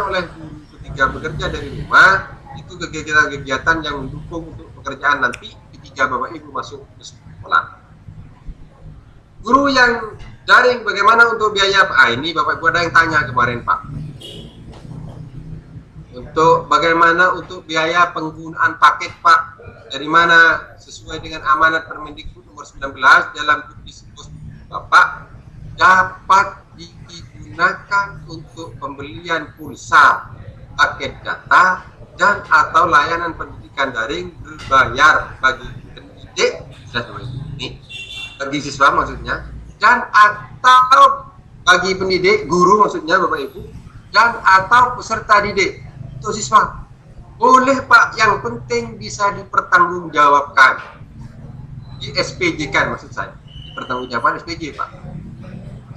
oleh guru ketika bekerja dari rumah itu kegiatan-kegiatan yang mendukung untuk pekerjaan nanti ketika Bapak Ibu masuk ke sekolah. Guru yang daring bagaimana untuk biaya? Ini Bapak Ibu ada yang tanya kemarin Pak. Untuk bagaimana untuk biaya penggunaan paket Pak? Dari mana sesuai dengan amanat Permendikbud nomor 19 dalam Dikbud Bapak dapat digunakan untuk pembelian pulsa, paket data, dan atau layanan pendidikan daring berbayar bagi pendidik, ini bagi siswa maksudnya, dan atau bagi pendidik, guru maksudnya Bapak Ibu, dan atau peserta didik untuk siswa. Boleh Pak, yang penting bisa dipertanggungjawabkan, di SPJ kan maksud saya, dipertanggungjawabkan SPJ Pak.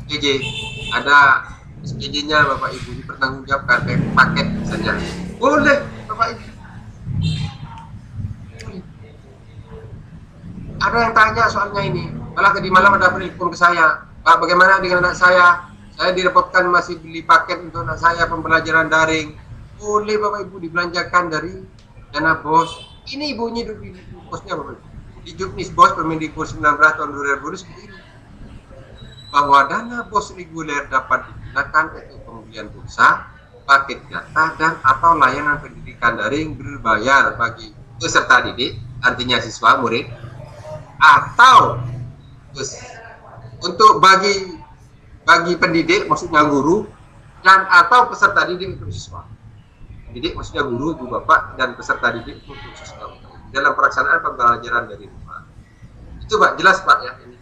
SPJ ada SPJ-nya Bapak Ibu, dipertanggungjawabkan kayak paket misalnya. Boleh Bapak Ibu. Ada yang tanya soalnya ini, malah tadi malam ada telepon ke saya, Pak bagaimana dengan anak saya direpotkan masih beli paket untuk anak saya pembelajaran daring. Boleh Bapak Ibu dibelanjakan dari dana BOS. Ini bunyi di bosnya Bapak Ibu. Di Juknis BOS Permendikbud 19 tahun 2020 seperti ini. Bahwa dana BOS reguler dapat digunakan untuk pembelian pulsa, paket data, dan atau layanan pendidikan daring berbayar bagi peserta didik, artinya siswa, murid, atau untuk bagi pendidik, maksudnya guru, dan atau peserta didik untuk siswa. Didik maksudnya guru, ibu bapak, dan peserta didik untuk siswa dalam pelaksanaan pembelajaran dari rumah. Itu Pak, jelas Pak ya. Ini.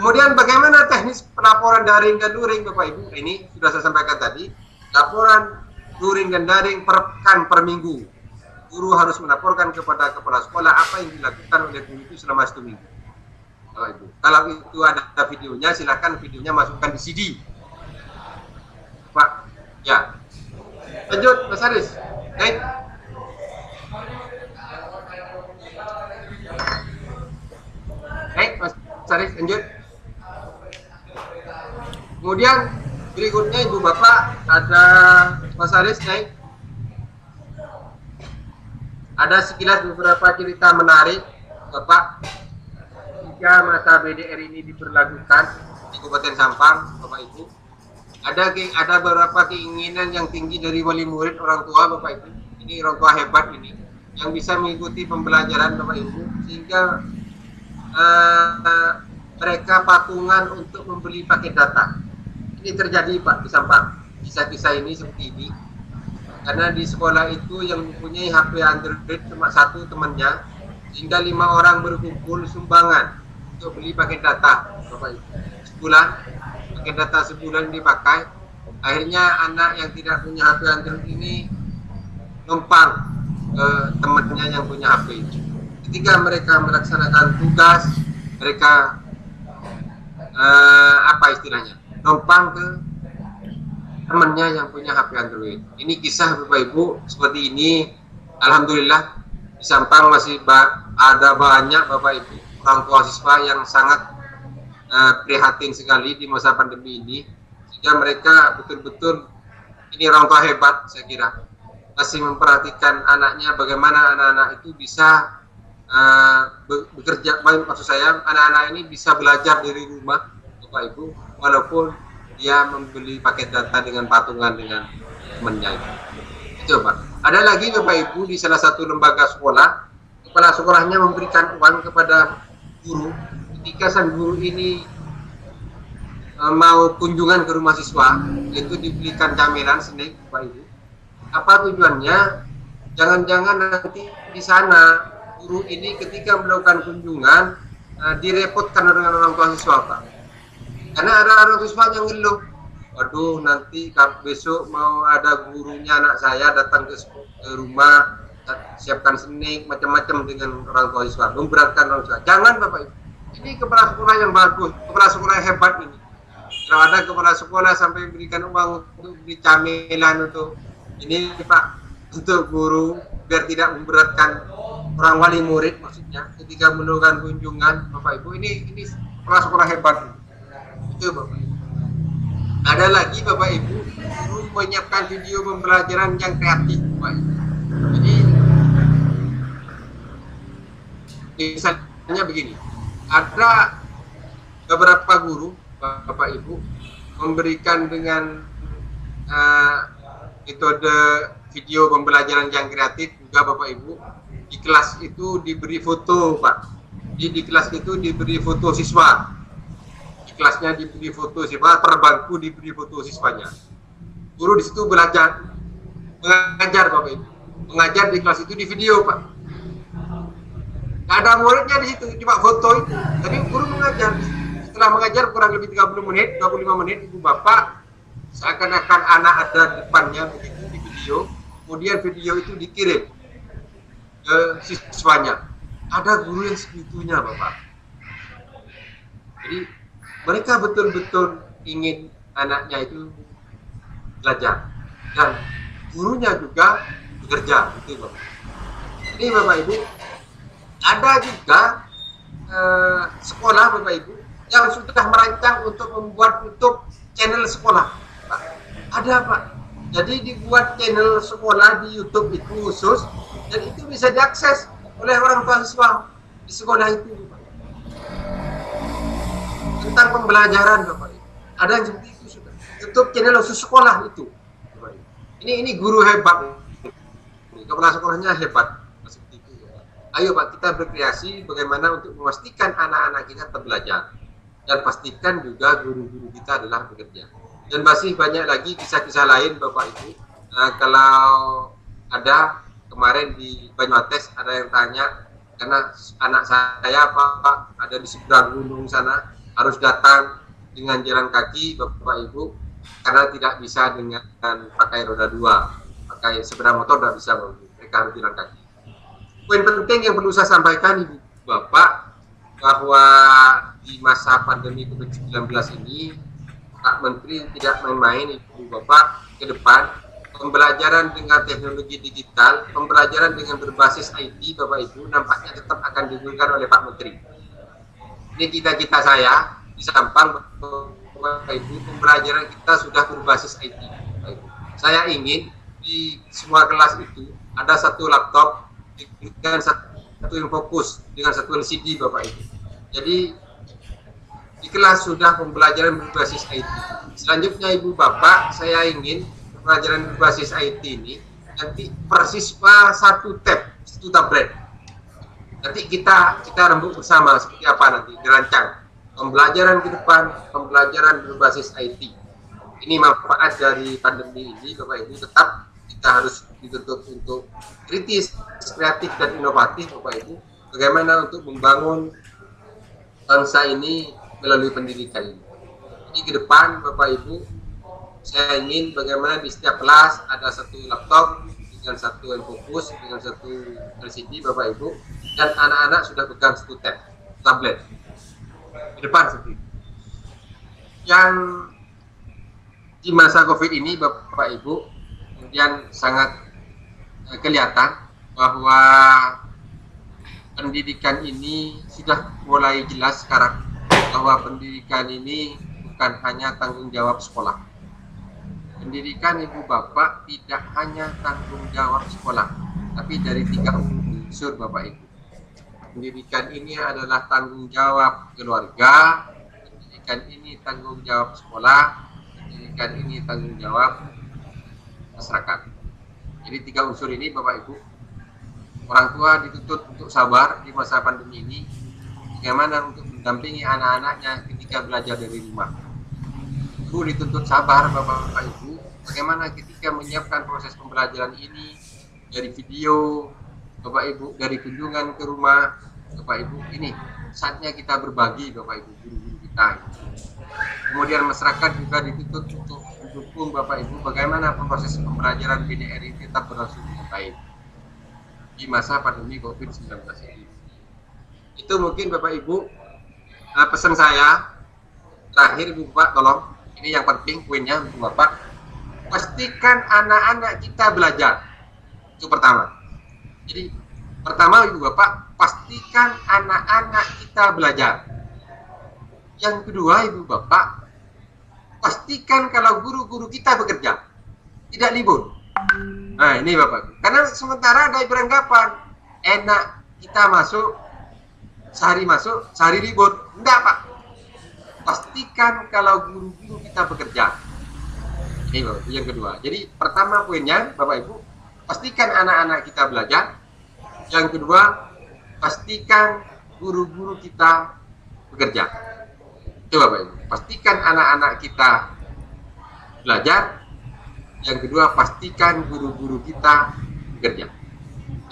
Kemudian bagaimana teknis pelaporan daring dan luring Bapak Ibu? Ini sudah saya sampaikan tadi. Laporan luring dan daring per minggu. Guru harus melaporkan kepada kepala sekolah apa yang dilakukan oleh guru itu selama 1 minggu. Bapak Ibu. Kalau itu ada videonya, silakan videonya masukkan di CD. Pak, ya. Lanjut, Mas Haris. Baik. Baik, Mas Haris, lanjut. Kemudian berikutnya Ibu Bapak ada Mas Haris naik. Ada sekilas beberapa cerita menarik Bapak jika masa BDR ini diberlakukan di Kabupaten Sampang, Bapak Ibu. Ada beberapa keinginan yang tinggi dari wali murid, orang tua Bapak Ibu. Ini orang tua hebat ini yang bisa mengikuti pembelajaran Bapak Ibu sehingga mereka patungan untuk membeli paket data. Ini terjadi Pak di Sampang. Kisah-kisah ini seperti ini. Karena di sekolah itu yang mempunyai HP Android cuma satu temannya, sehingga 5 orang berkumpul sumbangan untuk beli paket data Bapak Ibu. Sebulan paket data sebulan dipakai. Akhirnya anak yang tidak punya HP Android ini numpang ke temannya yang punya HP itu. Ketika mereka melaksanakan tugas, mereka apa istilahnya, numpang ke temannya yang punya HP Android. Ini kisah Bapak Ibu seperti ini. Alhamdulillah di Sampang masih ada banyak Bapak Ibu orang tua siswa yang sangat prihatin sekali di masa pandemi ini, sehingga mereka betul-betul ini orang tua hebat saya kira, masih memperhatikan anaknya bagaimana anak-anak itu bisa bekerja. Maksud saya anak-anak ini bisa belajar dari rumah Bapak Ibu, walaupun dia membeli paket data dengan patungan dengan temannya itu Pak. Ada lagi Bapak Ibu di salah satu lembaga sekolah, kepala sekolahnya memberikan uang kepada guru ketika sang guru ini mau kunjungan ke rumah siswa, itu dibelikan camilan snack Bapak Ibu. Apa tujuannya? Jangan-jangan nanti di sana guru ini ketika melakukan kunjungan direpotkan dengan orang tua siswa Pak. Karena ada orang siswa yang ngeluh, waduh nanti besok mau ada gurunya anak saya datang ke rumah, siapkan snack macam-macam dengan orang tua siswa, memberatkan orang siswa. Jangan Bapak Ibu. Ini kepala sekolah yang bagus, kepala sekolah yang hebat ini. Kalau ada kepala sekolah sampai berikan uang untuk beli camilan untuk ini Pak, untuk guru biar tidak memberatkan orang wali murid maksudnya ketika melakukan kunjungan Bapak Ibu, ini kepala sekolah hebat itu Bapak Ibu. Ada lagi Bapak Ibu, guru menyiapkan video pembelajaran yang kreatif, Bapak Ibu. Jadi misalnya begini, ada beberapa guru Bapak Ibu memberikan dengan metode video pembelajaran yang kreatif juga Bapak Ibu. Di kelas itu diberi foto, Pak. Di kelas itu diberi foto siswa. Di kelasnya diberi foto siswa, per bangku diberi foto siswanya. Guru di situ belajar, mengajar Bapak Ibu. Mengajar di kelas itu di video, Pak. Nggak ada muridnya di situ, cuma foto itu. Tapi guru mengajar. Setelah mengajar kurang lebih 30 menit, 25 menit, Ibu Bapak, seakan-akan anak ada depannya begitu di video. Kemudian video itu dikirim ke siswanya. Ada guru yang segitunya, Bapak. Jadi mereka betul-betul ingin anaknya itu belajar dan gurunya juga bekerja, gitu Bapak. Jadi Bapak Ibu, ada juga sekolah Bapak Ibu yang sudah merancang untuk membuat YouTube channel sekolah, Pak. Ada, Pak. Jadi dibuat channel sekolah di YouTube itu khusus, dan itu bisa diakses oleh orang tua siswa di sekolah itu, Pak. Tentang pembelajaran, Bapak Ibu. Ada yang seperti itu sudah. YouTube channel khusus sekolah itu, Bapak Ibu. Ini guru hebat. Kepala sekolahnya hebat. Seperti itu, ya. Ayo Pak, kita berkreasi bagaimana untuk memastikan anak-anak kita tetap belajar. Dan pastikan juga guru-guru kita adalah bekerja. Dan masih banyak lagi kisah-kisah lain Bapak Ibu. Kalau ada kemarin di Banyuates ada yang tanya, karena anak saya Pak ada di seberang gunung sana, harus datang dengan jalan kaki Bapak Ibu, karena tidak bisa dengan pakai roda 2, pakai sepeda motor tidak bisa, mereka harus jalan kaki. Poin penting yang perlu saya sampaikan Ibu Bapak, bahwa di masa pandemi COVID-19 ini Pak Menteri tidak main-main Ibu Bapak ke depan. Pembelajaran dengan teknologi digital, pembelajaran dengan berbasis IT Bapak Ibu nampaknya tetap akan diberikan oleh Pak Menteri. Ini cita-cita saya di Sampang Bapak Ibu, pembelajaran kita sudah berbasis IT Bapak Ibu. Saya ingin di semua kelas itu ada satu laptop dengan satu yang fokus dengan satu LCD Bapak Ibu. Jadi di kelas sudah pembelajaran berbasis IT. Selanjutnya Ibu Bapak, saya ingin pembelajaran berbasis IT ini nanti per siswa satu tablet. Nanti kita rembuk bersama seperti apa nanti dirancang pembelajaran ke depan, pembelajaran berbasis IT. Ini manfaat dari pandemi ini Bapak Ibu, tetap kita harus dituntut untuk kritis, kreatif dan inovatif Bapak Ibu. Bagaimana untuk membangun bangsa ini melalui pendidikan ini. Jadi ke depan Bapak Ibu, saya ingin bagaimana di setiap kelas ada satu laptop dengan satu yang fokus, dengan satu LCD Bapak Ibu, dan anak-anak sudah pegang satu tablet. Ke depan seperti itu. Yang di masa COVID ini Bapak Ibu, kemudian sangat kelihatan bahwa pendidikan ini sudah mulai jelas sekarang, bahwa pendidikan ini bukan hanya tanggung jawab sekolah. Pendidikan Ibu Bapak tidak hanya tanggung jawab sekolah, tapi dari 3 unsur Bapak Ibu. Pendidikan ini adalah tanggung jawab keluarga, pendidikan ini tanggung jawab sekolah, pendidikan ini tanggung jawab masyarakat. Jadi 3 unsur ini Bapak Ibu, orang tua dituntut untuk sabar di masa pandemi ini, bagaimana untuk mendampingi anak-anaknya ketika belajar dari rumah. Guru dituntut sabar Bapak Ibu, bagaimana ketika menyiapkan proses pembelajaran ini dari video Bapak Ibu, dari kunjungan ke rumah Bapak Ibu. Ini saatnya kita berbagi Bapak Ibu, guru-guru kita. Kemudian masyarakat juga dituntut untuk mendukung Bapak Ibu bagaimana proses pembelajaran PDR ini tetap berlangsung dengan baik di masa pandemi COVID-19 ini. Itu mungkin Bapak Ibu pesan saya terakhir Ibu Bapak, tolong ini yang penting poinnya Ibu Bapak, pastikan anak-anak kita belajar. Itu pertama. Jadi pertama Ibu Bapak, pastikan anak-anak kita belajar. Yang kedua Ibu Bapak, pastikan kalau guru-guru kita bekerja, tidak libur. Nah ini Bapak, karena sementara ada beranggapan enak kita sehari libur. Enggak Pak, pastikan kalau guru-guru kita bekerja. Ini Bapak, yang kedua. Jadi pertama poinnya Bapak Ibu, pastikan anak-anak kita belajar. Yang kedua, pastikan guru-guru kita bekerja. Itu Bapak Ibu, pastikan anak-anak kita belajar. Yang kedua, pastikan guru-guru kita bekerja.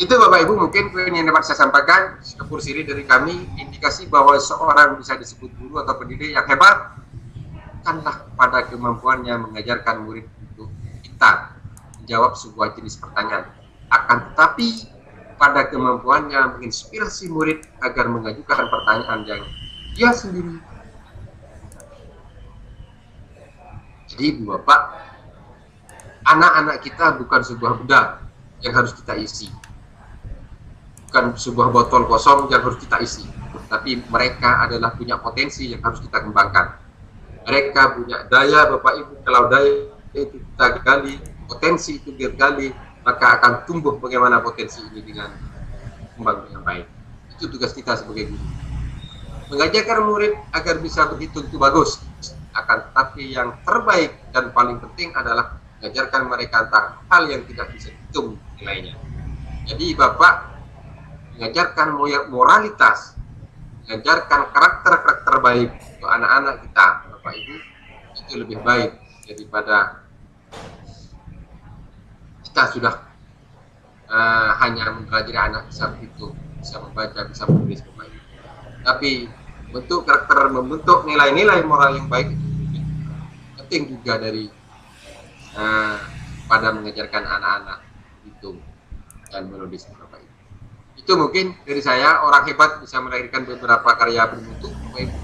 Itu Bapak Ibu mungkin poin yang dapat saya sampaikan sepur siri dari kami, indikasi bahwa seorang bisa disebut guru atau pendidik yang hebat bukanlah pada kemampuannya mengajarkan murid untuk pintar menjawab sebuah jenis pertanyaan, akan tetapi pada kemampuannya menginspirasi murid agar mengajukan pertanyaan yang dia sendiri. Jadi Bapak, anak-anak kita bukan sebuah benda yang harus kita isi, bukan sebuah botol kosong yang harus kita isi, tapi mereka adalah punya potensi yang harus kita kembangkan. Mereka punya daya Bapak Ibu, kalau daya itu kita gali, potensi itu kita gali, maka akan tumbuh bagaimana potensi ini dengan kembang dengan baik. Itu tugas kita sebagai guru. Mengajarkan murid agar bisa berhitung itu bagus, akan tetapi yang terbaik dan paling penting adalah mengajarkan mereka tentang hal yang tidak bisa dihitung nilainya. Jadi Bapak mengajarkan moralitas, mengajarkan karakter-karakter baik untuk anak-anak kita, Bapak Ibu, itu lebih baik daripada kita sudah hanya mempelajari anak bisa berhitung, bisa membaca, bisa menulis, Bapak Ibu. Tapi bentuk karakter, membentuk nilai-nilai moral yang baik itu penting juga dari pada mengajarkan anak-anak hitung dan menulis, Bapak Ibu. Itu mungkin dari saya. Orang hebat bisa melahirkan beberapa karya bermutu, Bapak Ibu.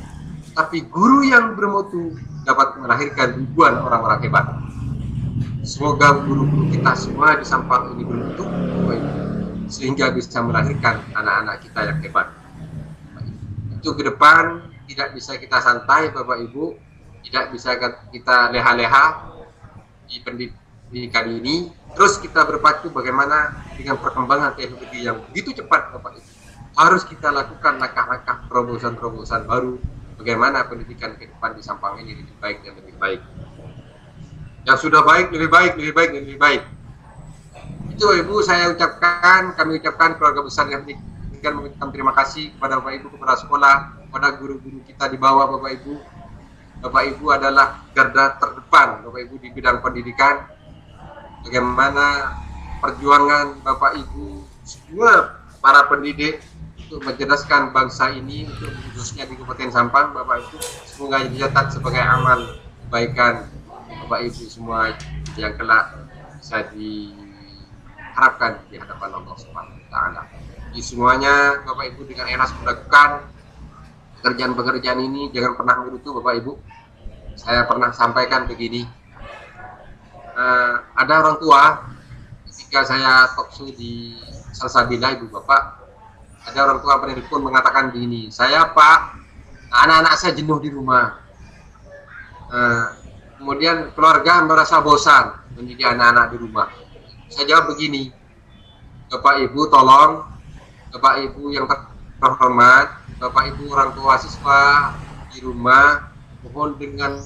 Tapi guru yang bermutu dapat melahirkan ribuan orang-orang hebat. Semoga guru-guru kita semua di Sampang ini bermutu, Bapak Ibu, sehingga bisa melahirkan anak-anak kita yang hebat. Itu ke depan tidak bisa kita santai, Bapak Ibu, tidak bisa kita leha-leha di pendidikan ini. Terus kita berpacu bagaimana dengan perkembangan teknologi yang begitu cepat, Bapak Ibu. Harus kita lakukan langkah-langkah terobosan-terobosan baru, bagaimana pendidikan ke depan di Sampang ini lebih baik dan lebih baik. Yang sudah baik, lebih baik, lebih baik, lebih baik. Itu Ibu saya ucapkan, kami ucapkan keluarga besar yang pendidikan mengucapkan terima kasih kepada Bapak Ibu, kepada sekolah, kepada guru-guru kita di bawah, Bapak Ibu. Bapak Ibu adalah garda terdepan, Bapak Ibu, di bidang pendidikan. Bagaimana perjuangan Bapak Ibu semua para pendidik untuk mencerdaskan bangsa ini, untuk khususnya di Kabupaten Sampang, Bapak Ibu, semoga dicatat sebagai amal kebaikan Bapak Ibu semua yang kelak bisa diharapkan di hadapan Allah Subhanahu wa Ta'ala. Di semuanya Bapak Ibu dengan ikhlas melakukan pekerjaan-pekerjaan ini, jangan pernah merutu, Bapak Ibu. Saya pernah sampaikan begini, ada orang tua ketika saya talkshow di Salsabila, Ibu Bapak, ada orang tua penelpon mengatakan begini, saya Pak, anak-anak saya jenuh di rumah, kemudian keluarga merasa bosan mendidik anak-anak di rumah. Saya jawab begini, Bapak Ibu tolong, Bapak Ibu yang terhormat, Bapak Ibu orang tua siswa di rumah, mohon dengan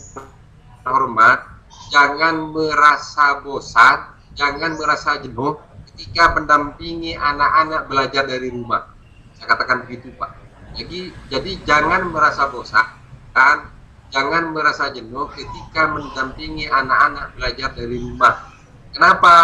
hormat, jangan merasa bosan, jangan merasa jenuh ketika mendampingi anak-anak belajar dari rumah. Saya katakan begitu, Pak. Jadi jangan merasa bosan, jangan merasa jenuh ketika mendampingi anak-anak belajar dari rumah. Kenapa?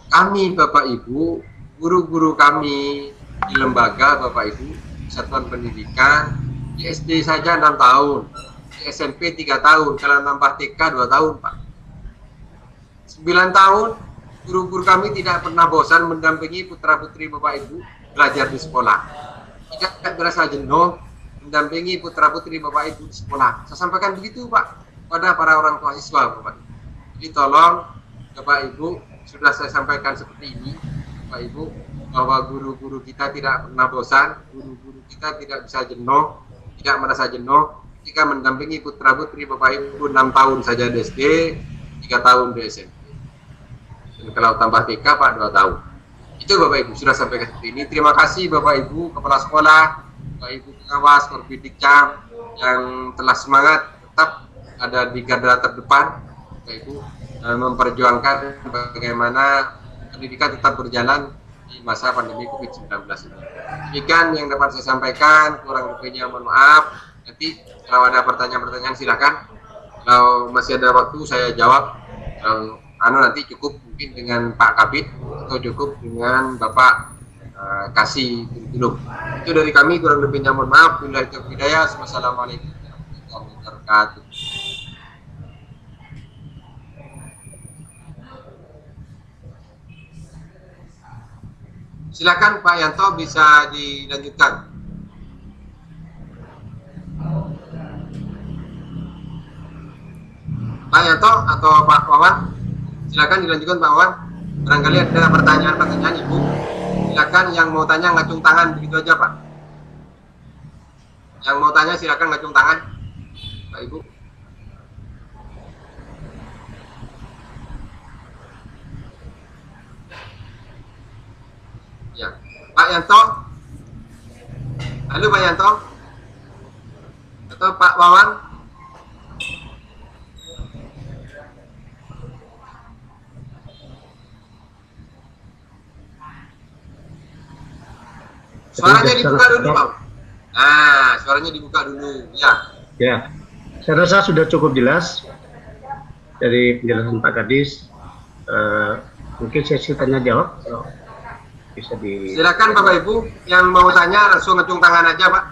Kami, Bapak Ibu, guru-guru kami di lembaga, Bapak Ibu, Satuan Pendidikan, di SD saja 6 tahun, di SMP 3 tahun, kalau nambah TK 2 tahun, Pak. 9 tahun, guru-guru kami tidak pernah bosan mendampingi putra-putri Bapak Ibu belajar di sekolah. Tidak berasa jenuh mendampingi putra-putri Bapak Ibu di sekolah. Saya sampaikan begitu, Pak, pada para orang tua siswa, Bapak. Jadi tolong, Bapak Ibu, sudah saya sampaikan seperti ini, Bapak Ibu, bahwa guru-guru kita tidak pernah bosan, guru-guru kita tidak bisa jenuh, tidak merasa jenuh ketika mendampingi putra putri Bapak Ibu 6 tahun saja di SD, 3 tahun di SMP. Dan kalau tambah TK Pak 2 tahun. Itu Bapak Ibu sudah sampai ke sini. Terima kasih Bapak Ibu kepala sekolah, Bapak Ibu pengawas, Korbidikcam yang telah semangat tetap ada di garda terdepan, Bapak Ibu, memperjuangkan bagaimana pendidikan tetap berjalan di masa pandemi COVID-19 ini. Demikian yang dapat saya sampaikan, kurang lebihnya mohon maaf. Nanti kalau ada pertanyaan-pertanyaan silakan. Kalau masih ada waktu saya jawab. Nanti cukup mungkin dengan Pak Kabid atau cukup dengan Bapak Kasih Kurikulum. Itu dari kami, kurang lebihnya mohon maaf. Billahi taufiq hidayah. Wassalamualaikum warahmatullahi wabarakatuh. Silakan Pak Yanto, bisa dilanjutkan. Pak Yanto atau Pak Wawan, silakan dilanjutkan Pak Wawan. Barangkali ada pertanyaan-pertanyaan Ibu. Silakan yang mau tanya ngacung tangan, begitu aja Pak. Yang mau tanya silakan ngacung tangan, Pak Ibu. Ya, Pak Yanto. Halo Pak Yanto. Atau Pak Wawan. Suaranya dibuka dulu Pak. Nah, suaranya dibuka dulu. Ya. Ya, saya rasa sudah cukup jelas dari penjelasan Pak Kadis. Mungkin sesi tanya jawab. Bisa di. Silakan Bapak Ibu yang mau tanya langsung ngacung tangan aja Pak.